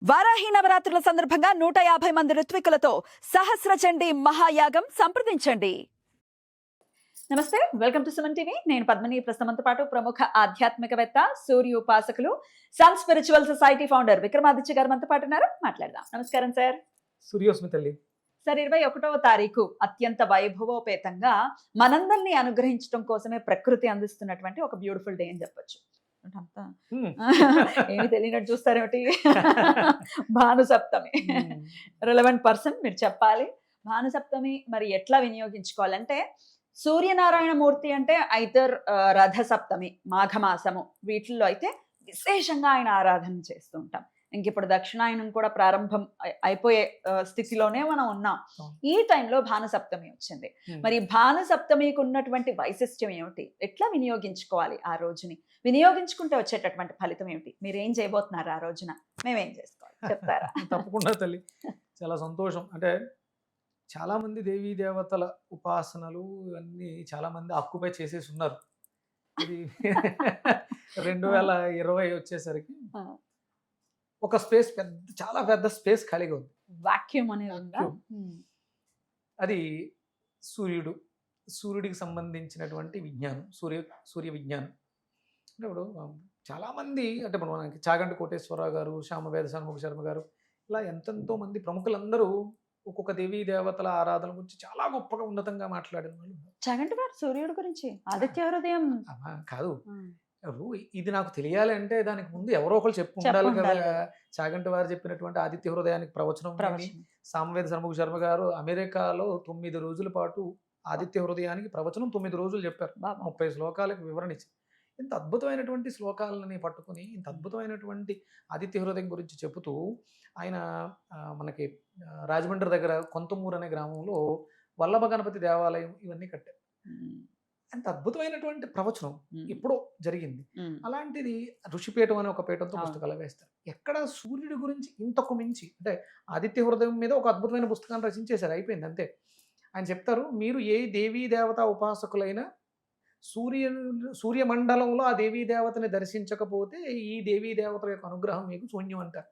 వారాహి నవరాత్రుల సందర్భంగా 150 మంది ఋత్వికులతో సహస్ర చండీ మహాయాగం సంప్రదించండి. నమస్తే, వెల్కమ్ టు సుమన్ టీవీ. నేను పద్మిని. ప్రస్తుతంతో పాటు ప్రముఖ ఆధ్యాత్మికవేత్త, సూర్య ఉపాసకులు, sun spiritual society founder Vikramaditya garu మనతో పాటు ఉన్నారు. మాట్లాడదాం. నమస్కారం సార్. సూర్యోస్మి తల్లి. సార్, 21వ తారీఖు అత్యంత వైభవోపేతంగా మనందరినీ అనుగ్రహించడం కోసమే ప్రకృతి అందిస్తున్నటువంటి ఒక బ్యూటిఫుల్ డే అని చెప్పొచ్చు. అంతా ఏమి తెలియనట్టు చూస్తారేమిటి? భాను సప్తమి. రిలవెంట్ పర్సన్ మీరు చెప్పాలి. భాను సప్తమి మరి ఎట్లా వినియోగించుకోవాలంటే, సూర్యనారాయణ మూర్తి అంటే ఐదర్ రథ సప్తమి, మాఘమాసము, వీటిల్లో అయితే విశేషంగా ఆయన ఆరాధన చేస్తూ ఉంటాం. ఇంక ఇప్పుడు దక్షిణాయనం కూడా ప్రారంభం అయిపోయే స్థితిలోనే మనం ఉన్నాం. ఈ టైంలో భాను సప్తమి వచ్చింది. మరి భాను సప్తమికి ఉన్నటువంటి వైశిష్ట్యం ఏమిటి? ఎట్లా వినియోగించుకోవాలి ఆ రోజుని? వినియోగించుకుంటే వచ్చేటటువంటి ఫలితం ఏమిటి? మీరు ఏం చేయబోతున్నారు ఆ రోజున? మేమేం చేసుకోవాలి చెప్తారా? తప్పకుండా తల్లి, చాలా సంతోషం. అంటే చాలా మంది దేవీ దేవతల ఉపాసనలు అన్ని చాలా మంది ఆక్యుపై చేసేసి ఉన్నారు. ఇది 2020 వచ్చేసరికి ఒక స్పేస్ చాలా పెద్ద స్పేస్ ఖాళీగా ఉంది. వాక్యూమ్ అనేది ఉందా? అది సూర్యుడికి సంబంధించినటువంటి విజ్ఞానం, సూర్య విజ్ఞానం. అంటే ఇప్పుడు చాలా మంది, అంటే ఇప్పుడు మనకి చాగంటి కోటేశ్వరరావు గారు, శ్యామవేద షణ్ముఖ శర్మ గారు, ఇలా ఎంతెంతో మంది ప్రముఖులందరూ ఒక్కొక్క దేవీ దేవతల ఆరాధన గురించి చాలా గొప్పగా ఉన్నతంగా మాట్లాడిన వాళ్ళు. చాగంటి గారు సూర్యుడి గురించి ఆదిత్య హృదయం కాదు, ఇది నాకు తెలియాలి అంటే దానికి ముందు ఎవరో ఒకరు చెప్పు ఉండాలి కదా. చాగంటి వారు చెప్పినటువంటి ఆదిత్య హృదయానికి ప్రవచనం, సామవేద షణ్ముఖ శర్మ గారు అమెరికాలో 9 రోజుల పాటు ఆదిత్య హృదయానికి ప్రవచనం 9 రోజులు చెప్పారు. 30 శ్లోకాలకు వివరణ ఇచ్చి, ఇంత అద్భుతమైనటువంటి శ్లోకాలని పట్టుకుని ఇంత అద్భుతమైనటువంటి ఆదిత్య హృదయం గురించి చెబుతూ ఆయన మనకి రాజమండ్రి దగ్గర కొంతమూరు అనే గ్రామంలో వల్లభ గణపతి దేవాలయం ఇవన్నీ కట్టారు. అంత అద్భుతమైనటువంటి ప్రవచనం ఎప్పుడో జరిగింది. అలాంటిది ఋషిపీఠం అనే ఒక పీఠంతో పుస్తకాలు వేస్తారు. ఎక్కడ సూర్యుడి గురించి ఇంతకు మించి, అంటే ఆదిత్య హృదయం మీద ఒక అద్భుతమైన పుస్తకాన్ని రచించేశారు, అయిపోయింది అంతే. ఆయన చెప్తారు, మీరు ఏ దేవీ దేవత ఉపాసకులైనా సూర్యమండలంలో ఆ దేవీ దేవతని దర్శించకపోతే ఈ దేవీ దేవతల యొక్క అనుగ్రహం మీకు శూన్యం అంటారు.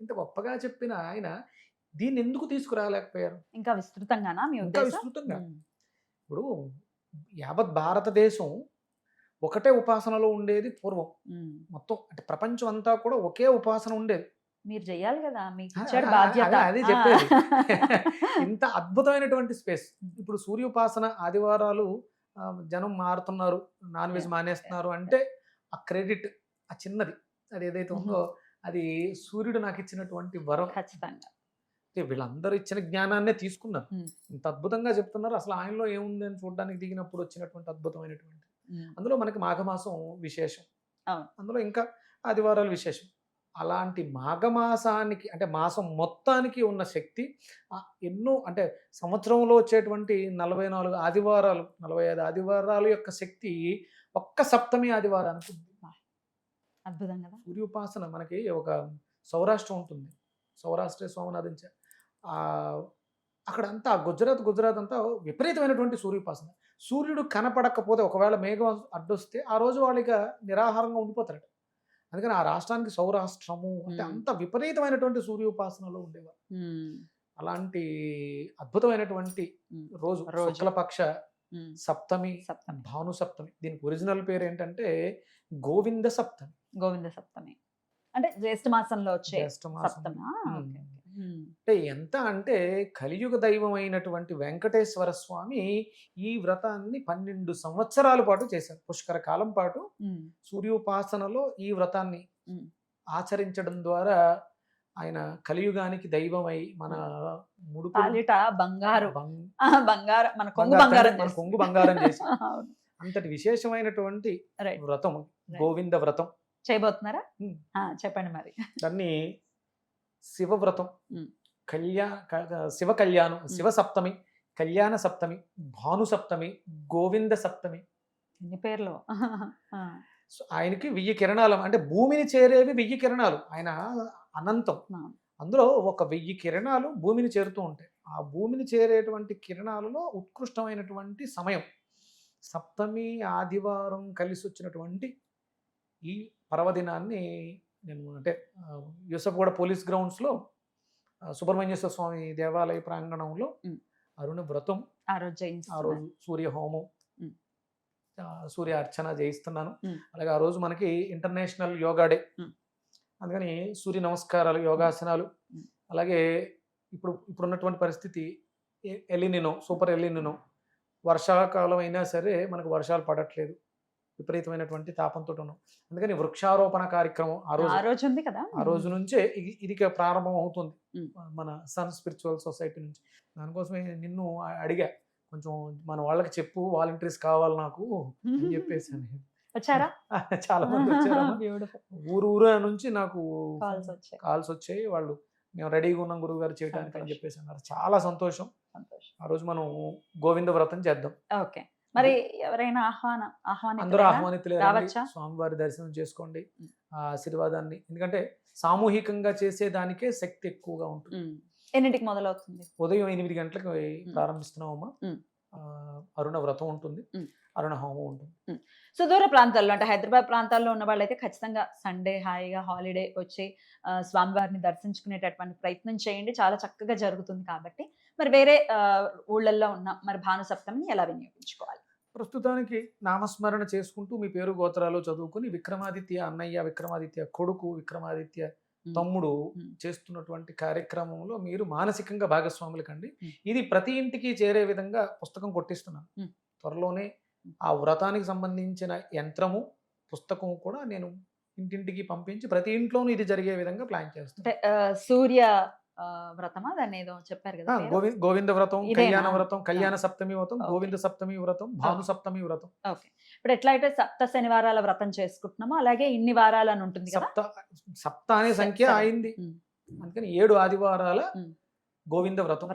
ఇంత గొప్పగా చెప్పిన ఆయన దీన్ని ఎందుకు తీసుకురాలేకపోయారు? ఇంకా విస్తృతంగానా? ఇంకా విస్తృతంగా. ఇప్పుడు యావత్ భారతదేశం ఒకటే ఉపాసనలో ఉండేది పూర్వం. మొత్తం అంటే ప్రపంచం అంతా కూడా ఒకే ఉపాసన ఉండేది. మీరు చెయ్యాలి కదా, అది చెప్పేది. ఇంత అద్భుతమైనటువంటి స్పేస్. ఇప్పుడు సూర్యోపాసన ఆదివారాలు జనం మారుతున్నారు, నాన్ వెజ్ మానేస్తున్నారు అంటే ఆ క్రెడిట్, ఆ చిన్నది అది ఏదైతే ఉందో అది సూర్యుడు నాకు ఇచ్చినటువంటి వరం. ఖచ్చితంగా వీళ్ళందరూ ఇచ్చిన జ్ఞానాన్నే తీసుకున్నారు. ఇంత అద్భుతంగా చెప్తున్నారు. అసలు ఆయనలో ఏముంది అని చూడడానికి దిగినప్పుడు వచ్చినటువంటి అద్భుతమైనటువంటి, అందులో మనకి మాఘమాసం విశేషం, అందులో ఇంకా ఆదివారాలు విశేషం. అలాంటి మాఘమాసానికి, అంటే మాసం మొత్తానికి ఉన్న శక్తి ఎన్నో, అంటే సంవత్సరంలో వచ్చేటువంటి 44 ఆదివారాలు, 45 ఆదివారాల యొక్క శక్తి ఒక్క సప్తమి ఆదివారానికి ఉంది. అద్భుతం కదా. సూర్యోపాసన మనకి ఒక సౌరాష్ట్రం ఉంటుంది, సౌరాష్ట్ర సోమనాథించ, అక్కడంతా గుజరాత్ అంతా విపరీతమైనటువంటి సూర్యోపాసన. సూర్యుడు కనపడకపోతే, ఒకవేళ మేఘం అడ్డొస్తే ఆ రోజు వాళ్ళకి నిరాహారంగా ఉండిపోతారట. అందుకని ఆ రాష్ట్రానికి సౌరాష్ట్రము అంటే అంత విపరీతమైనటువంటి సూర్యోపాసనలో ఉండేవారు. అలాంటి అద్భుతమైనటువంటి రోజు శుక్లపక్ష సప్తమి, భాను సప్తమి. దీనికి ఒరిజినల్ పేరు ఏంటంటే గోవింద సప్తమి. గోవింద సప్తమి అంటే జ్యేష్ఠ మాసంలో వచ్చే సప్తమి. అంటే ఎంత అంటే కలియుగ దైవం అయినటువంటి వెంకటేశ్వర స్వామి ఈ వ్రతాన్ని 12 సంవత్సరాల పాటు చేశారు. పుష్కర కాలం పాటు సూర్యోపాసనలో ఈ వ్రతాన్ని ఆచరించడం ద్వారా ఆయన కలియుగానికి దైవమై మన కొంగు బంగారం చేసి అంతటి విశేషమైనటువంటి వ్రతం గోవింద వ్రతం చేయబోతున్నారా? చెప్పండి మరి. దాన్ని శివవ్రతం, శివ కళ్యాణం, శివ సప్తమి, కళ్యాణ సప్తమి, భాను సప్తమి, గోవింద సప్తమి. ఎన్ని పేర్లు! ఆయనకి 1000 కిరణాలు, అంటే భూమిని చేరేవి 1000 కిరణాలు. ఆయన అనంతం. అందులో ఒక 1000 కిరణాలు భూమిని చేరుతూ ఉంటాయి. ఆ భూమిని చేరేటువంటి కిరణాలలో ఉత్కృష్టమైనటువంటి సమయం సప్తమి ఆదివారం కలిసి వచ్చినటువంటి ఈ పర్వదినాన్ని నేను అంటే యూసఫ్గూడ పోలీస్ గ్రౌండ్స్లో సుబ్రహ్మణ్యేశ్వర స్వామి దేవాలయ ప్రాంగణంలో అరుణ వ్రతం, ఆ రోజు ఆ చేయిస్తున్నారు. రోజు సూర్య హోమం, ఉమ్. సూర్య అర్చన చేయిస్తున్నాను. ఉమ్. అలాగే ఆ రోజు మనకి ఇంటర్నేషనల్ యోగా డే, ఉమ్. అందుకని సూర్య నమస్కారాలు, యోగాసనాలు. ఉమ్. అలాగే ఇప్పుడున్నటువంటి పరిస్థితి ఎలినినో, సూపర్ ఎలినినో, వర్షాకాలం అయినా సరే మనకు వర్షాలు పడట్లేదు, విపరీతమైనటువంటి తాపంతో ఉన్నాం. అందుకని వృక్షారోపణ కార్యక్రమం ఆ రోజు ఉంది కదా. ఆ రోజు నుంచే ఇది ప్రారంభం అవుతుంది ఉమ్. మన సన్ స్పిరిచువల్ సొసైటీ నుంచి. దానికోసమే నిన్ను అడిగా, కొంచెం మన వాళ్ళకి చెప్పు, వాలంటీర్స్ కావాలి నాకు అని చెప్పేసాను. వచ్చారా? చాలా మంది వచ్చారమ్మా. Beautiful. ఊరు నుంచి నాకు Calls వచ్చాయి. కాల్స్ వచ్చాయి. వాళ్ళు మేము రెడీగా ఉన్నాం గురువు గారు చేయడానికి అని చెప్పేసి అన్నారు. చాలా సంతోషం. ఆ రోజు మనం గోవింద వ్రతం చేద్దాం. ఓకే. మరి ఎవరైనా అందరూ ఆహ్వానితులే, రావచ్చా? స్వామివారి దర్శనం చేసుకోండి, ఆ ఆశీర్వాదాన్ని. ఎందుకంటే సామూహికంగా చేసేదానికే శక్తి ఎక్కువగా ఉంటుంది. ఎన్నింటికి మొదలవుతుంది? ఉదయం 8 గంటలకు ప్రారంభిస్తున్నామమ్మా. అరుణ వ్రతం ఉంటుంది, అరుణ హోమం ఉంటుంది. సుదూర ప్రాంతాల్లో అంటే హైదరాబాద్ ప్రాంతాల్లో ఉన్న వాళ్ళైతే ఖచ్చితంగా సండే హాయిగా హాలిడే వచ్చి స్వామివారిని దర్శించుకునేటటువంటి ప్రయత్నం చేయండి, చాలా చక్కగా జరుగుతుంది. కాబట్టి మరి వేరే ఊళ్ళల్లో ఉన్న మరి భానుసప్తమిని ఎలా వినియోగించుకోవాలి? ప్రస్తుతానికి నామస్మరణ చేసుకుంటూ మీ పేరు గోత్రాలు చదువుకుని విక్రమాదిత్య అన్నయ్య, విక్రమాదిత్య కొడుకు, విక్రమాదిత్య తమ్ముడు చేస్తున్నటువంటి కార్యక్రమంలో మీరు మానసికంగా భాగస్వాములు కండి. ఇది ప్రతి ఇంటికి చేరే విధంగా పుస్తకం కొట్టిస్తున్నాను. త్వరలోనే ఆ వ్రతానికి సంబంధించిన యంత్రము, పుస్తకం కూడా నేను ఇంటింటికి పంపించి ప్రతి ఇంట్లోనూ ఇది జరిగే విధంగా ప్లాన్ చేస్తాను. సూర్య వ్రతమా దాన్ని ఏదో చెప్పారు కదా? గోవింద వ్రతం, కళ్యాణ వ్రతం, కళ్యాణ సప్తమి వ్రతం, గోవింద సప్తమి వ్రతం, భాను సప్తమి వ్రతం. ఓకే. ఇప్పుడు ఎట్లా అయితే సప్త శనివారాల వ్రతం చేసుకుంటున్నామో అలాగే ఇన్ని వారాలు అని ఉంటుంది కదా. సప్త అనే సంఖ్య అయింది, అందుకని 7 ఆదివారాల గోవింద వ్రతం.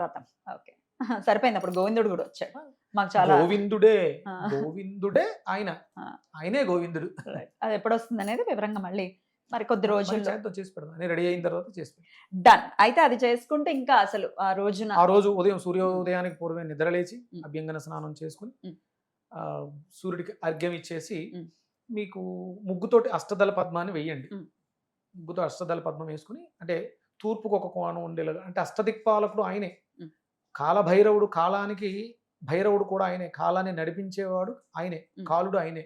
ఓకే, సరిపోయింది. అప్పుడు గోవిందుడు కూడా వచ్చాడు మాకు. చాలా గోవిందుడే ఆయనే గోవిందుడు. అది ఎప్పుడు వస్తుంది అనేది వివరంగా మళ్ళీ మరి కొద్ది రోజుల్లో చేసి పెడదాం. రెడీ అయిన తర్వాత చేసి డన్. అయితే అది చేసుకుంటే ఇంకా అసలు ఆ రోజు ఉదయం సూర్యోదయానికి పూర్వమే నిద్రలేచి అభ్యంగన స్నానం చేసుకుని సూర్యుడికి అర్ఘ్యం ఇచ్చేసి మీకు ముగ్గుతోటి అష్టదళ పద్మాన్ని వేయండి. ముగ్గుతో అష్టదళ పద్మం వేసుకుని, అంటే తూర్పుకు ఒక కోణం ఉండేలాగా, అంటే అష్టదిక్పాలకుడు ఆయనే. కాలభైరవుడు, కాలానికి భైరవుడు కూడా ఆయనే. కాలాన్ని నడిపించేవాడు ఆయనే, కాలుడు ఆయనే.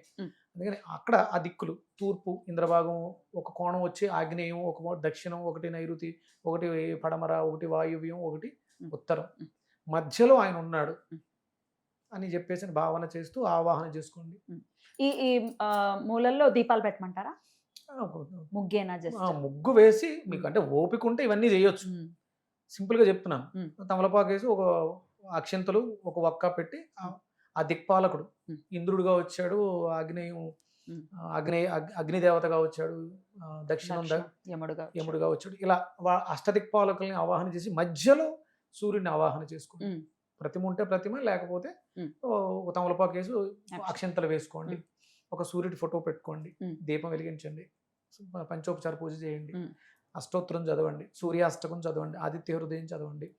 అందుకని అక్కడ ఆ దిక్కులు తూర్పు ఇంద్రభాగం ఒక కోణం వచ్చి ఆగ్నేయం, ఒక దక్షిణం, ఒకటి నైరుతి, ఒకటి పడమర, ఒకటి వాయువ్యం, ఒకటి ఉత్తరం, మధ్యలో ఆయన ఉన్నాడు అని చెప్పేసి భావన చేస్తూ ఆవాహన చేసుకోండి. ఈ మూలల్లో దీపాలు పెట్టమంటారా? ముగ్గేనా? ముగ్గు వేసి మీకు అంటే ఓపిక ఉంటే ఇవన్నీ చేయొచ్చు. సింపుల్ గా చెప్తున్నాను. తమలపాకు వేసి ఒక అక్షంతలు, ఒక వక్క పెట్టి ఆ దిక్పాలకుడు ఇంద్రుడుగా వచ్చాడు, అగ్నిదేవతగా వచ్చాడు, దక్షిణం యముడుగా వచ్చాడు. ఇలా అష్టదిక్పాలకుల్ని ఆవాహన చేసి మధ్యలో సూర్యుడిని ఆవాహన చేసుకోండి. ప్రతిమ ఉంటే ప్రతిమ, లేకపోతే తమలపాకు వేసి అక్షంతలు వేసుకోండి. ఒక సూర్యుడి ఫోటో పెట్టుకోండి, దీపం వెలిగించండి, పంచోపచార పూజ చేయండి, అష్టోత్తరం చదవండి, సూర్యాష్టకం చదవండి, ఆదిత్య హృదయం చదవండి,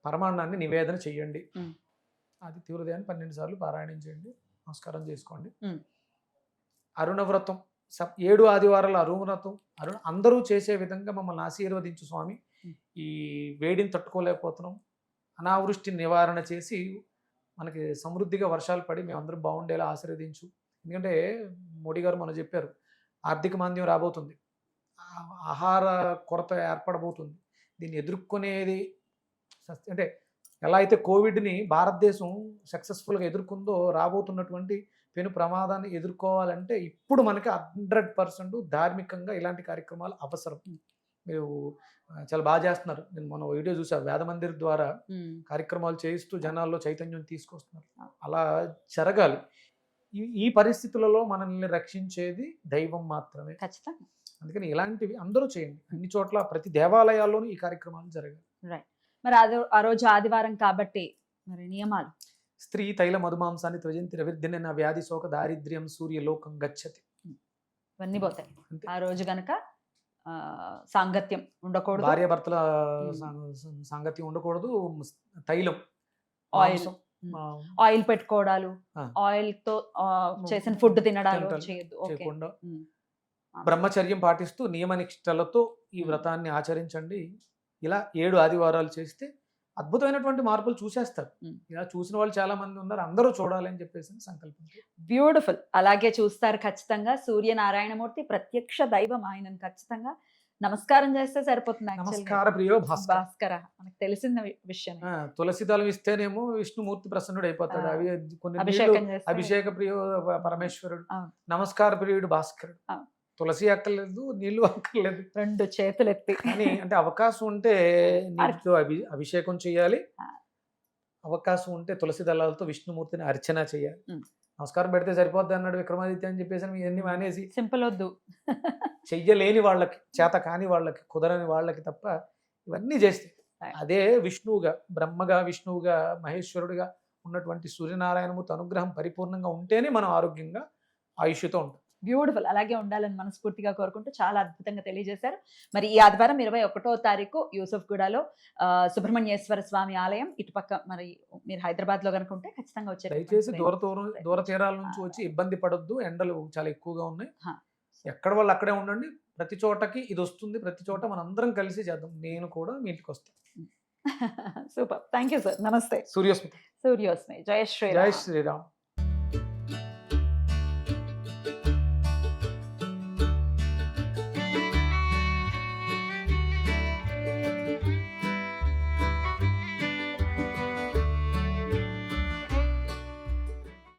పరమాన్నాన్ని నివేదన చెయ్యండి. ఆదిత్య హృదయాన్ని 12 సార్లు పారాయణం చేయండి, నమస్కారం చేసుకోండి. అరుణవ్రతం 7 ఆదివారాల అరుణవ్రతం అందరూ చేసే విధంగా మమ్మల్ని ఆశీర్వదించు స్వామి. ఈ వేడిని తట్టుకోలేకపోతున్నాం, అనావృష్టి నివారణ చేసి మనకి సమృద్ధిగా వర్షాలు పడి మేమందరం బాగుండేలా ఆశీర్వదించు. ఎందుకంటే మోడీ గారు మనం చెప్పారు, ఆర్థిక మాంద్యం రాబోతుంది, ఆహార కొరత ఏర్పడబోతుంది. దీన్ని ఎదుర్కొనేది అంటే ఎలా అయితే కోవిడ్ని భారతదేశం సక్సెస్ఫుల్గా ఎదుర్కొందో, రాబోతున్నటువంటి పెను ప్రమాదాన్ని ఎదుర్కోవాలంటే ఇప్పుడు మనకి 100% ధార్మికంగా ఇలాంటి కార్యక్రమాలు అవసరం. మీరు చాలా బాగా చేస్తున్నారు. నేను మన వీడియో చూసా, వేద మందిర్ ద్వారా కార్యక్రమాలు చేయిస్తూ జనాల్లో చైతన్యం తీసుకొస్తున్నారు. అలా జరగాలి. ఈ పరిస్థితులలో మనల్ని రక్షించేది దైవం మాత్రమే. ఖచ్చితంగా. అందుకని ఇలాంటివి అందరూ చేయండి. అన్ని చోట్ల ప్రతి దేవాలయాల్లోనూ ఈ కార్యక్రమాలు జరగాలి. రైట్. మరి ఆ రోజు ఆదివారం కాబట్టి మరి నియమాలు: స్త్రీ తైల మధుమాంసాన్ని త్వజంతి రవిర్దిన నా వ్యాధి శోక దారిద్ర్యం సూర్యలోకం గచ్చతి. ఇవన్నీ పోతాయి ఆ రోజు గనక. సాంగత్యం ఉండకూడదు, భార్యాభర్తల సాంగత్యం ఉండకూడదు. తైలం, ఆయిల్ పెట్టుకోవడాలు, ఆయిల్ తో చేసిన ఫుడ్ తినడాలు చేయొద్దు. బ్రహ్మచర్యం పాటిస్తూ నియమ నిష్టలతో ఈ వ్రతాన్ని ఆచరించండి. ఇలా 7 ఆదివారాలు చేస్తే అద్భుతమైనటువంటి మార్పులు చూసేస్తారు. ఇలా చూసిన వాళ్ళు చాలా మంది ఉన్నారు. అందరూ చూడాలి అని చెప్పేసి సంకల్పం. బ్యూటిఫుల్. అలాగే చూస్తారు ఖచ్చితంగా. సూర్యనారాయణమూర్తి ప్రత్యక్ష దైవం. ఆయనను ఖచ్చితంగా నమస్కారం చేస్తే సరిపోతుంది. నమస్కార ప్రియో భాస్కర. భాస్కర మనకు తెలిసిన విషయం. తులసి దళం ఇస్తేనేమో విష్ణుమూర్తి ప్రసన్నుడు అయిపోతాడు. అవి కొన్ని అభిషేకం చేస్తే అభిషేక ప్రియ పరమేశ్వరుడు, అవును. నమస్కార ప్రియుడు భాస్కరుడు. అవును. తులసి అక్కర్లేదు, నీళ్లు అక్కర్లేదు, 2 చేతులు ఎత్తి. కానీ అంటే అవకాశం ఉంటే నీటితో అభిషేకం చేయాలి. అవకాశం ఉంటే తులసి దళాలతో విష్ణుమూర్తిని అర్చన చేయాలి. నమస్కారం పెడితే సరిపోద్ది అన్నాడు విక్రమాదిత్య అని చెప్పేసి ఇవన్నీ మానేసి సింపుల్ వద్దు. చెయ్యలేని వాళ్ళకి, చేత కాని వాళ్ళకి, కుదరని వాళ్ళకి తప్ప ఇవన్నీ చేస్తే అదే విష్ణువుగా, బ్రహ్మగా, విష్ణువుగా, మహేశ్వరుడిగా ఉన్నటువంటి సూర్యనారాయణమూర్తి అనుగ్రహం పరిపూర్ణంగా ఉంటేనే మనం ఆరోగ్యంగా ఆయుష్తో ఉంటాం. బ్యూటిఫుల్. అలాగే ఉండాలని మనస్ఫూర్తిగా కోరుకుంటూ చాలా అద్భుతంగా తెలియజేశారు. మరి ఈ ఆదివారం 21వ తారీఖు యూసఫ్గూడలో సుబ్రహ్మణ్యేశ్వర స్వామి ఆలయం ఇటుపక్క. మరి మీరు హైదరాబాద్ లో కనుక ఉంటే ఖచ్చితంగా వచ్చే. దయచేసి దూర తీరాల నుంచి వచ్చి ఇబ్బంది పడొద్దు. ఎండలు చాలా ఎక్కువగా ఉన్నాయి. ఎక్కడ వాళ్ళు అక్కడే ఉండండి. ప్రతి చోటకి ఇది వస్తుంది. ప్రతి చోట మనందరం కలిసి చేద్దాం. నేను కూడా మీ ఇంటికి వస్తాను. సూపర్. Thank you sir. నమస్తే. సూర్యోస్మి. జయ శ్రీరామ్. జై శ్రీరామ్.